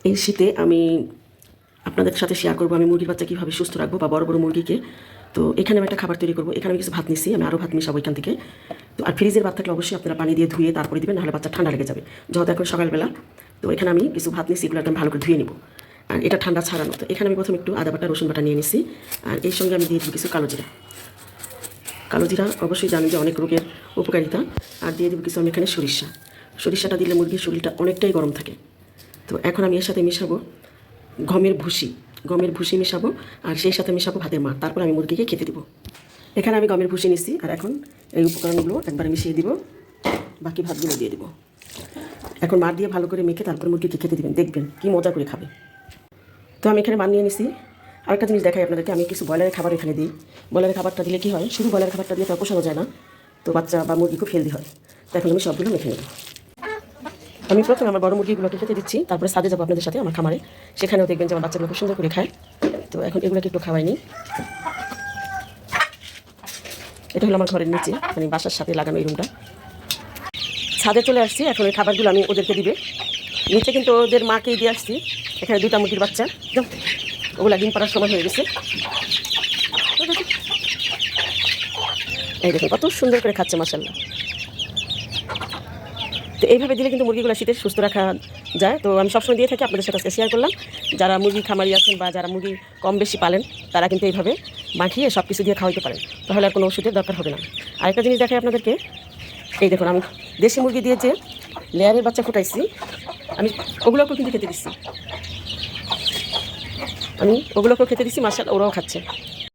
এই শীতে আমি আপনাদের সাথে শেয়ার করবো আমি মুরগির বাচ্চা কীভাবে সুস্থ রাখবো বা বড় বড় মুরগিকে। তো এখানে আমি একটা খাবার তৈরি করবো। এখানে আমি কিছু ভাত নিচ্ছি, আমি আরও ভাত মিশাবো এখান থেকে। তো আর ফ্রিজের ভাত থাকলে অবশ্যই আপনারা পানি দিয়ে ধুয়ে তারপরে দেবেন, নাহলে বাচ্চা ঠান্ডা লেগে যাবে। যেহেতু এখন সকালবেলা, তো এখানে আমি কিছু ভাত নিচ্ছি, এগুলো একদম ভালো করে ধুয়ে নিব। আর এটা ঠান্ডা ছাড়ানো। তো এখানে আমি প্রথমে একটু আদা বাটা রসুন বাটা নিয়ে নিচ্ছি। আর এর সঙ্গে আমি দিয়ে দিই কিছু কালো জিরা। কালো জিরা অবশ্যই জানি যে অনেক রোগের উপকারিতা। আর দিয়ে দেবো কিছু আমি এখানে সরিষা। সরিষাটা দিলে মুরগির শরীরটা অনেকটাই গরম থাকে। তো এখন আমি এর সাথে মিশাবো গমের ভুসি মিশাবো, আর সেই সাথে মিশাবো ভাতের মার। তারপর আমি মুরগিকে খেতে দিব। এখানে আমি গমের ভুসি নিচ্ছি, আর এখন এই উপকরণগুলো একবার মিশিয়ে দিব, বাকি ভাতগুলো দিয়ে দিব। এখন মার দিয়ে ভালো করে মেখে তারপর মুরগিকে খেতে দিবেন, দেখবেন কি মজা করে খাবে। তো আমি এখানে মার নিয়ে নিচ্ছি। আরেকটা জিনিস দেখাই আপনাদেরকে, আমি কিছু ব্রয়লারের খাবার এখানে দিই। ব্রয়লারের খাবারটা দিলে কী হয়, শুধু ব্রয়লার খাবারটা দিয়ে তো পোষানো যায় না, তো বাচ্চা বা মুরগি খুব হেলদি হয়। তো এখন আমি সবগুলো মেখে নেব। আমি প্রথমে আমার বড় মুরগিগুলোকে খেতে দিচ্ছি, তারপরে সাথে যাবো আপনাদের সাথে আমার খামারে, সেখানেও দেখবেন যে আমার বাচ্চাগুলো খুব সুন্দর করে খায়। তো এখন এগুলোকে একটু খাওয়াই নিই। এটা হলো আমার ঘরের নিচে, মানে বাসার সাথে লাগানো এই রুমটা। ছাদে চলে আসছি, এখন এই খাবারগুলো আমি ওদেরকে দিবে। নিচে কিন্তু ওদের মাকেই দিয়ে আসছি। এখানে দুটা মুরগির বাচ্চা, ওগুলা ডিম পাড়ার সময় হয়ে গেছে। এই দেখুন কত সুন্দর করে খাচ্ছে মাশাআল্লাহ। তো এইভাবে দিলে কিন্তু মুরগিগুলো শীতে সুস্থ রাখা যায়। তো আমি সবসময় দিয়ে থাকি, আপনাদের সাথে আজকে শেয়ার করলাম। যারা মুরগি খামারি আছেন বা যারা মুরগি কম বেশি পালেন, তারা কিন্তু এইভাবে মাখিয়ে সব কিছু দিয়ে খাওয়াইতে পারেন, তাহলে আর কোনো ওষুধের দরকার হবে না। আরেকটা জিনিস দেখাই আপনাদেরকে, এই দেখুন আমি দেশি মুরগি দিয়ে যে লেয়ারের বাচ্চা ফুটাইছি, আমি ওগুলোকেও কিন্তু খেতে দিচ্ছি। মাশাআল্লাহ ওরাও খাচ্ছে।